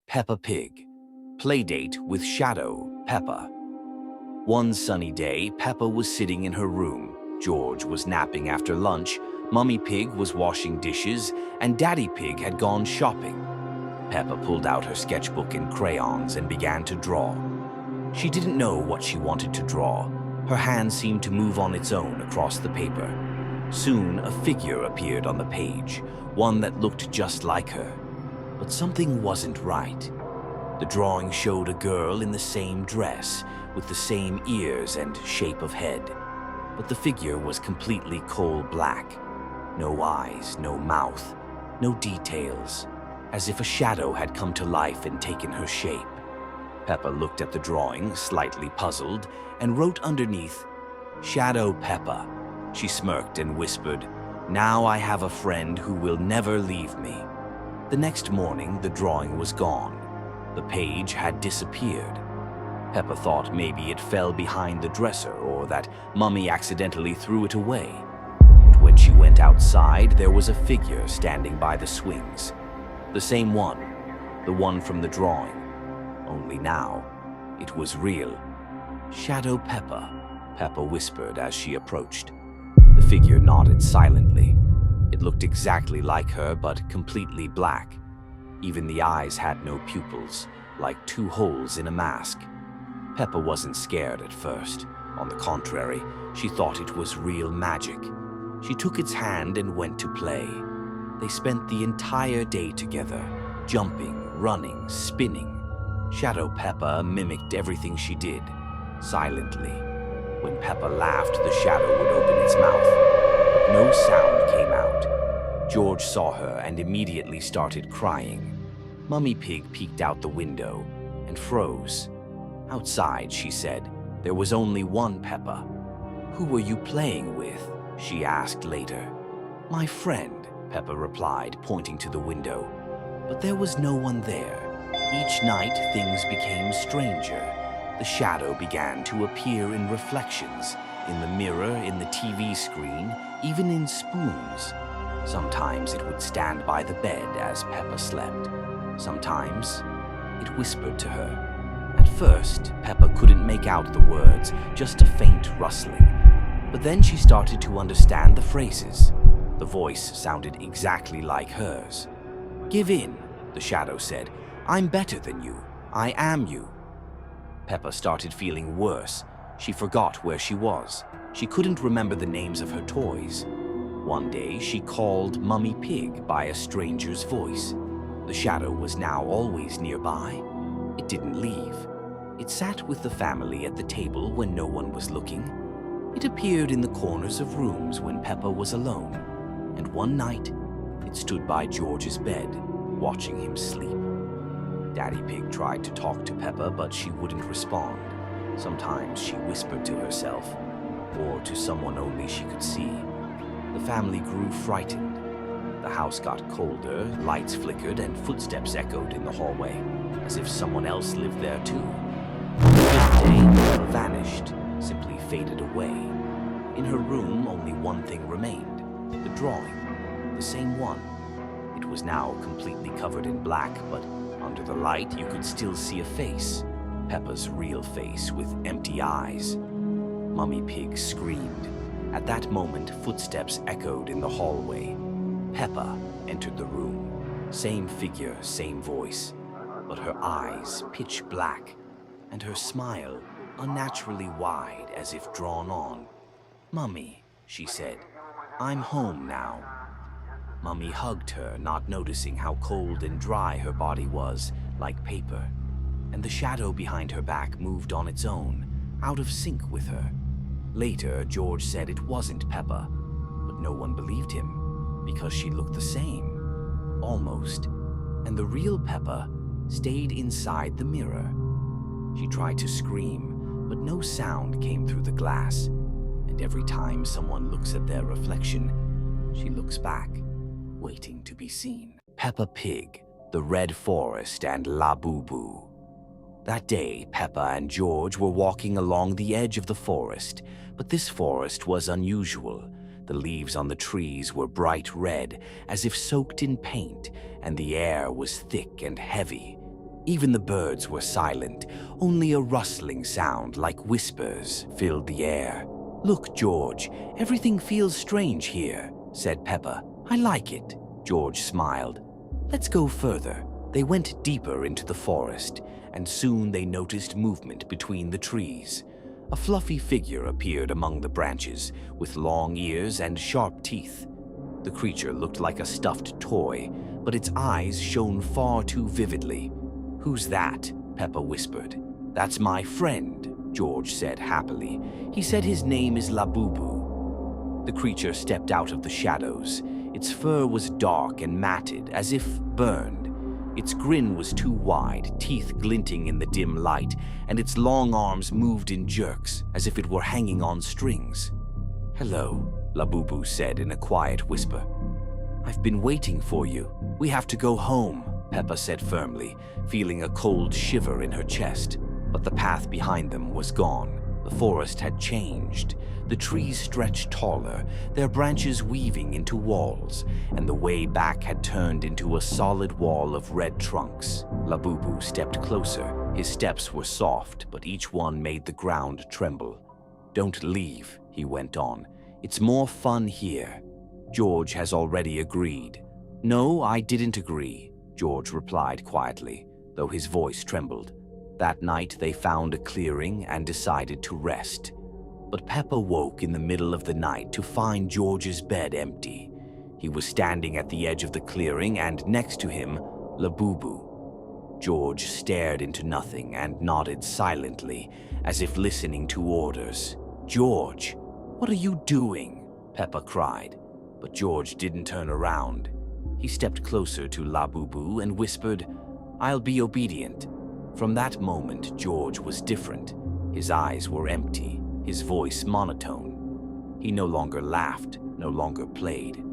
Peppa Pig. Playdate with Shadow Peppa. One sunny day, Peppa was sitting in her room. George was napping after lunch, Mummy Pig was washing dishes, and Daddy Pig had gone shopping. Peppa pulled out her sketchbook and crayons and began to draw. She didn't know what she wanted to draw. Her hand seemed to move on its own across the paper. Soon, a figure appeared on the page, one that looked just like her. But something wasn't right. The drawing showed a girl in the same dress, with the same ears and shape of head. But the figure was completely coal black. No eyes, no mouth, no details, as if a shadow had come to life and taken her shape. Peppa looked at the drawing, slightly puzzled, and wrote underneath, "Shadow Peppa." She smirked and whispered, "Now I have a friend who will never leave me." The next morning, the drawing was gone. The page had disappeared. Peppa thought maybe it fell behind the dresser or that Mummy accidentally threw it away. But when she went outside, there was a figure standing by the swings. The same one, the one from the drawing. Only now, it was real. "Shadow Peppa," Peppa whispered as she approached. The figure nodded silently. It looked exactly like her, but completely black. Even the eyes had no pupils, like two holes in a mask. Peppa wasn't scared at first. On the contrary, she thought it was real magic. She took its hand and went to play. They spent the entire day together, jumping, running, spinning. Shadow Peppa mimicked everything she did, silently. When Peppa laughed, the shadow would open its mouth. No sound came out. George saw her and immediately started crying. Mummy Pig peeked out the window and froze. Outside, she said, there was only one Peppa. "Who were you playing with?" she asked later. "My friend," Peppa replied, pointing to the window. But there was no one there. Each night, things became stranger. The shadow began to appear in reflections, in the mirror, in the TV screen, even in spoons. Sometimes it would stand by the bed as Peppa slept. Sometimes it whispered to her. At first, Peppa couldn't make out the words, just a faint rustling. But then she started to understand the phrases. The voice sounded exactly like hers. "Give in," the shadow said. "I'm better than you. I am you." Peppa started feeling worse. She forgot where she was. She couldn't remember the names of her toys. One day, she called Mummy Pig by a stranger's voice. The shadow was now always nearby. It didn't leave. It sat with the family at the table when no one was looking. It appeared in the corners of rooms when Peppa was alone. And one night, it stood by George's bed, watching him sleep. Daddy Pig tried to talk to Peppa, but she wouldn't respond. Sometimes she whispered to herself, or to someone only she could see. The family grew frightened. The house got colder, lights flickered, and footsteps echoed in the hallway, as if someone else lived there too. On the fifth day, Peppa vanished, simply faded away. In her room, only one thing remained, the drawing, the same one. It was now completely covered in black, but under the light you could still see a face, Peppa's real face with empty eyes. Mummy Pig screamed. At that moment, footsteps echoed in the hallway. Peppa entered the room. Same figure, same voice, but her eyes pitch black, and her smile unnaturally wide as if drawn on. "Mummy," she said, "I'm home now." Mummy hugged her, not noticing how cold and dry her body was, like paper. And the shadow behind her back moved on its own, out of sync with her. Later, George said it wasn't Peppa, but no one believed him, because she looked the same, almost, and the real Peppa stayed inside the mirror. She tried to scream, but no sound came through the glass, and every time someone looks at their reflection, she looks back, waiting to be seen. Peppa Pig, the Red Forest, and La Boo Boo. That day, Peppa and George were walking along the edge of the forest, but this forest was unusual. The leaves on the trees were bright red, as if soaked in paint, and the air was thick and heavy. Even the birds were silent. Only a rustling sound like whispers filled the air. "Look, George, everything feels strange here," said Peppa. "I like it." George smiled. "Let's go further." They went deeper into the forest, and soon they noticed movement between the trees. A fluffy figure appeared among the branches, with long ears and sharp teeth. The creature looked like a stuffed toy, but its eyes shone far too vividly. "Who's that?" Peppa whispered. "That's my friend," George said happily. "He said his name is Labubu." The creature stepped out of the shadows. Its fur was dark and matted, as if burned. Its grin was too wide, teeth glinting in the dim light, and its long arms moved in jerks, as if it were hanging on strings. "Hello," Labubu said in a quiet whisper. "I've been waiting for you. We have to go home," Peppa said firmly, feeling a cold shiver in her chest. But the path behind them was gone. The forest had changed. The trees stretched taller, their branches weaving into walls, and the way back had turned into a solid wall of red trunks. Labubu stepped closer. His steps were soft, but each one made the ground tremble. "Don't leave," he went on. "It's more fun here." George has already agreed. "No, I didn't agree," George replied quietly, though his voice trembled. That night they found a clearing and decided to rest. But Peppa woke in the middle of the night to find George's bed empty. He was standing at the edge of the clearing, and next to him, Labubu. George stared into nothing and nodded silently, as if listening to orders. "George, what are you doing?" Peppa cried. But George didn't turn around. He stepped closer to Labubu and whispered, "I'll be obedient." From that moment, George was different. His eyes were empty, his voice monotone. He no longer laughed, no longer played.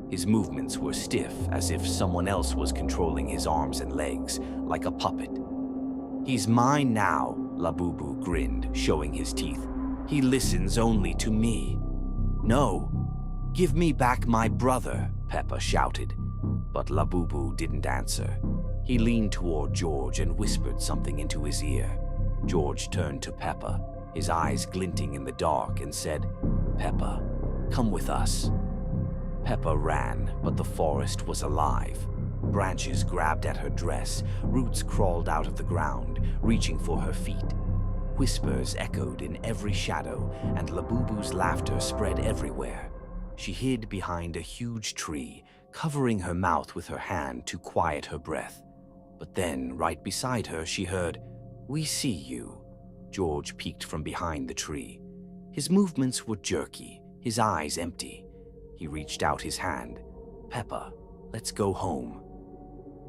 His movements were stiff, as if someone else was controlling his arms and legs, like a puppet. "He's mine now," Labubu grinned, showing his teeth. "He listens only to me." "No, give me back my brother," Peppa shouted. But Labubu didn't answer. He leaned toward George and whispered something into his ear. George turned to Peppa, his eyes glinting in the dark, and said, "Peppa, come with us." Peppa ran, but the forest was alive. Branches grabbed at her dress, roots crawled out of the ground, reaching for her feet. Whispers echoed in every shadow, and Labubu's laughter spread everywhere. She hid behind a huge tree, covering her mouth with her hand to quiet her breath. But then, right beside her, she heard, "We see you." George peeked from behind the tree. His movements were jerky, his eyes empty. He reached out his hand. "Peppa, let's go home."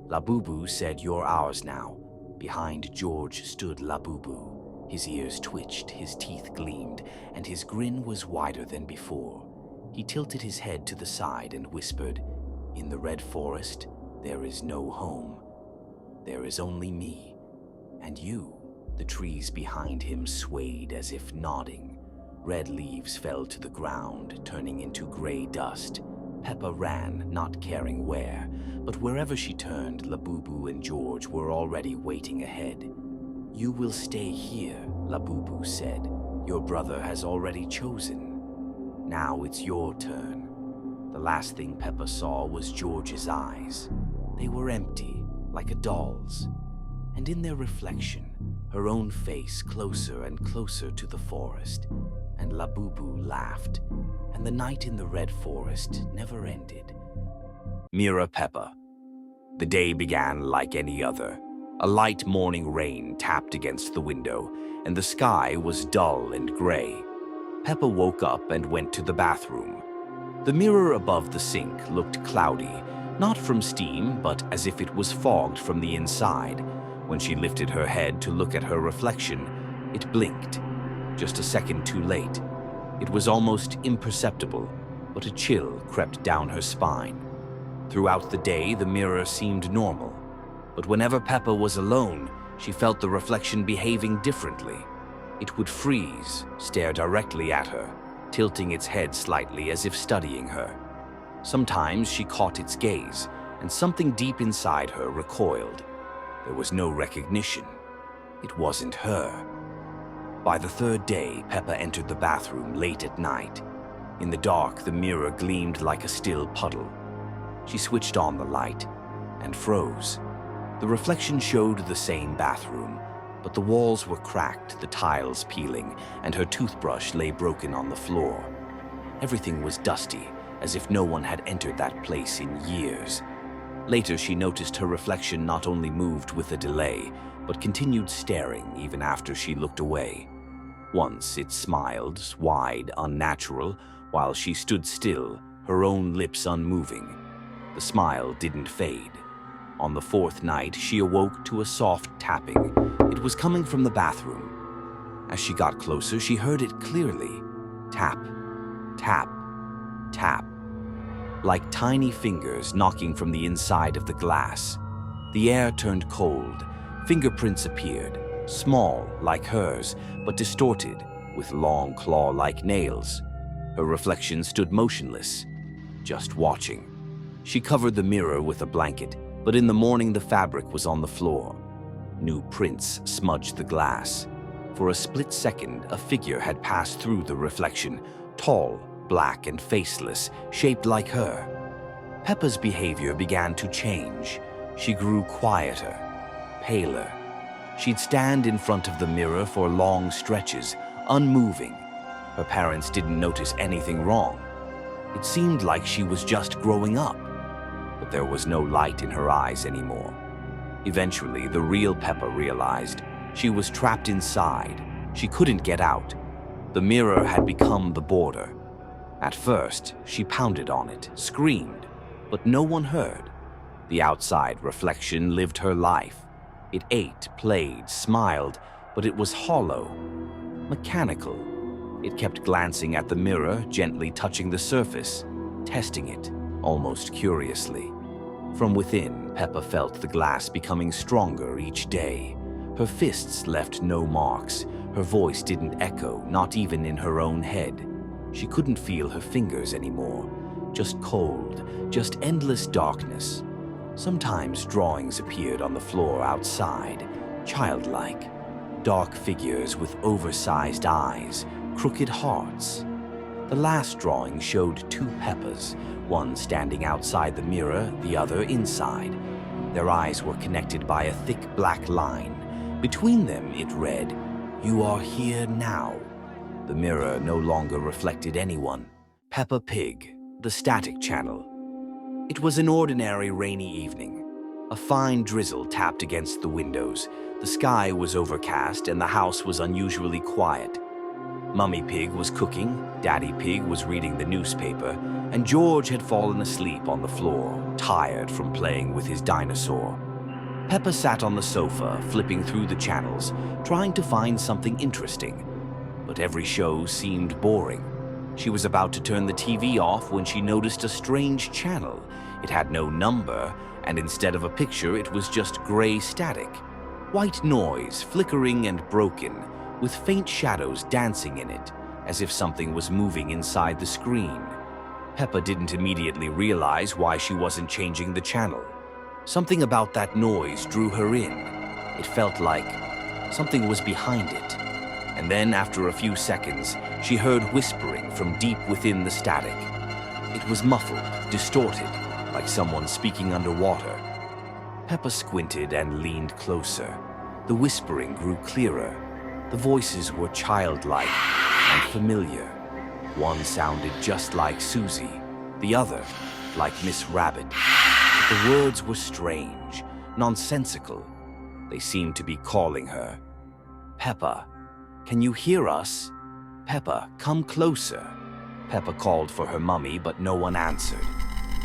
Labubu said, "You're ours now." Behind George stood Labubu. His ears twitched, his teeth gleamed, and his grin was wider than before. He tilted his head to the side and whispered, "In the red forest, there is no home. There is only me and you." The trees behind him swayed as if nodding. Red leaves fell to the ground, turning into gray dust. Peppa ran, not caring where, but wherever she turned, Labubu and George were already waiting ahead. "You will stay here," Labubu said. "Your brother has already chosen. Now it's your turn." The last thing Peppa saw was George's eyes. They were empty, like a doll's, and in their reflection, her own face closer and closer to the forest, and Labubu laughed, and the night in the red forest never ended. Mirror Peppa. The day began like any other. A light morning rain tapped against the window, and the sky was dull and gray. Peppa woke up and went to the bathroom. The mirror above the sink looked cloudy, not from steam, but as if it was fogged from the inside. When she lifted her head to look at her reflection, it blinked. Just a second too late. It was almost imperceptible, but a chill crept down her spine. Throughout the day, the mirror seemed normal, but whenever Peppa was alone, she felt the reflection behaving differently. It would freeze, stare directly at her, tilting its head slightly as if studying her. Sometimes she caught its gaze, and something deep inside her recoiled. There was no recognition. It wasn't her. By the third day, Peppa entered the bathroom late at night. In the dark, the mirror gleamed like a still puddle. She switched on the light and froze. The reflection showed the same bathroom, but the walls were cracked, the tiles peeling, and her toothbrush lay broken on the floor. Everything was dusty, as if no one had entered that place in years. Later, she noticed her reflection not only moved with a delay, but continued staring even after she looked away. Once it smiled, wide, unnatural, while she stood still, her own lips unmoving. The smile didn't fade. On the fourth night, she awoke to a soft tapping. It was coming from the bathroom. As she got closer, she heard it clearly. Tap, tap, tap. Like tiny fingers knocking from the inside of the glass. The air turned cold. Fingerprints appeared, small like hers, but distorted, with long claw-like nails. Her reflection stood motionless, just watching. She covered the mirror with a blanket, but in the morning the fabric was on the floor. New prints smudged the glass. For a split second, a figure had passed through the reflection, tall, black and faceless, shaped like her. Peppa's behavior began to change. She grew quieter, paler. She'd stand in front of the mirror for long stretches, unmoving. Her parents didn't notice anything wrong. It seemed like she was just growing up, but there was no light in her eyes anymore. Eventually, the real Peppa realized she was trapped inside. She couldn't get out. The mirror had become the border. At first, she pounded on it, screamed, but no one heard. The outside reflection lived her life. It ate, played, smiled, but it was hollow, mechanical. It kept glancing at the mirror, gently touching the surface, testing it, almost curiously. From within, Peppa felt the glass becoming stronger each day. Her fists left no marks. Her voice didn't echo, not even in her own head. She couldn't feel her fingers anymore. Just cold, just endless darkness. Sometimes drawings appeared on the floor outside, childlike. Dark figures with oversized eyes, crooked hearts. The last drawing showed two Peppas, one standing outside the mirror, the other inside. Their eyes were connected by a thick black line. Between them it read, "You are here now." The mirror no longer reflected anyone. Peppa Pig, the static channel. It was an ordinary rainy evening. A fine drizzle tapped against the windows. The sky was overcast and the house was unusually quiet. Mummy Pig was cooking, Daddy Pig was reading the newspaper, and George had fallen asleep on the floor, tired from playing with his dinosaur. Peppa sat on the sofa, flipping through the channels, trying to find something interesting. But every show seemed boring. She was about to turn the TV off when she noticed a strange channel. It had no number, and instead of a picture, it was just gray static. White noise, flickering and broken, with faint shadows dancing in it, as if something was moving inside the screen. Peppa didn't immediately realize why she wasn't changing the channel. Something about that noise drew her in. It felt like something was behind it. And then, after a few seconds, she heard whispering from deep within the static. It was muffled, distorted, like someone speaking underwater. Peppa squinted and leaned closer. The whispering grew clearer. The voices were childlike and familiar. One sounded just like Susie, the other like Miss Rabbit. But the words were strange, nonsensical. They seemed to be calling her. "Peppa, can you hear us? Peppa, come closer." Peppa called for her mummy, but no one answered.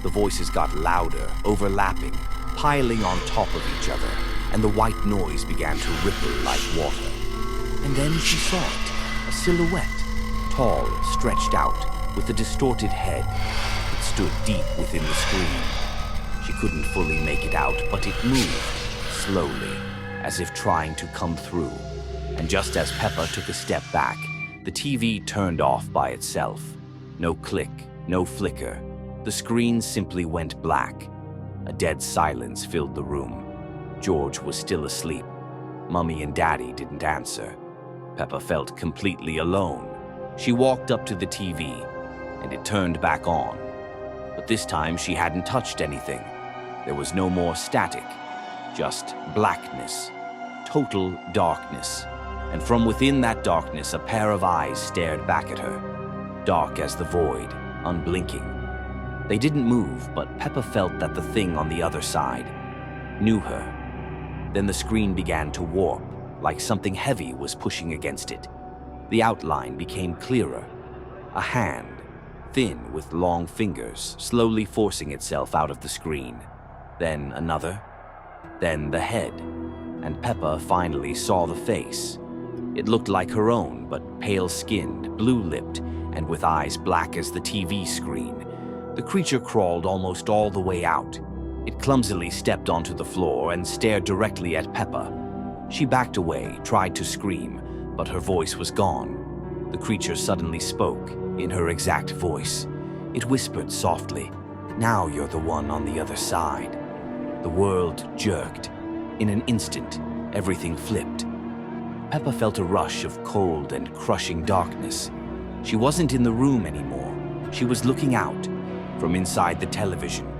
The voices got louder, overlapping, piling on top of each other, and the white noise began to ripple like water. And then she saw it, a silhouette, tall, stretched out, with a distorted head. It stood deep within the screen. She couldn't fully make it out, but it moved, slowly, as if trying to come through. And just as Peppa took a step back, the TV turned off by itself. No click, no flicker. The screen simply went black. A dead silence filled the room. George was still asleep. Mummy and Daddy didn't answer. Peppa felt completely alone. She walked up to the TV, and it turned back on. But this time she hadn't touched anything. There was no more static, just blackness, total darkness. And from within that darkness, a pair of eyes stared back at her, dark as the void, unblinking. They didn't move, but Peppa felt that the thing on the other side knew her. Then the screen began to warp, like something heavy was pushing against it. The outline became clearer. A hand, thin with long fingers, slowly forcing itself out of the screen. Then another, then the head, and Peppa finally saw the face. It looked like her own, but pale-skinned, blue-lipped, and with eyes black as the TV screen. The creature crawled almost all the way out. It clumsily stepped onto the floor and stared directly at Peppa. She backed away, tried to scream, but her voice was gone. The creature suddenly spoke, in her exact voice. It whispered softly, "Now you're the one on the other side." The world jerked. In an instant, everything flipped. Peppa felt a rush of cold and crushing darkness. She wasn't in the room anymore. She was looking out, from inside the television,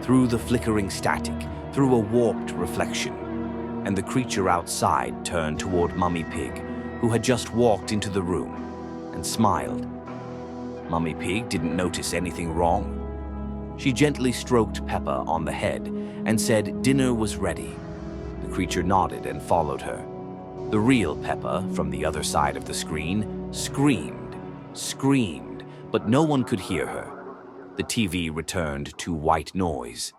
through the flickering static, through a warped reflection. And the creature outside turned toward Mummy Pig, who had just walked into the room, and smiled. Mummy Pig didn't notice anything wrong. She gently stroked Peppa on the head and said dinner was ready. The creature nodded and followed her. The real Peppa, from the other side of the screen, screamed, but no one could hear her. The TV returned to white noise.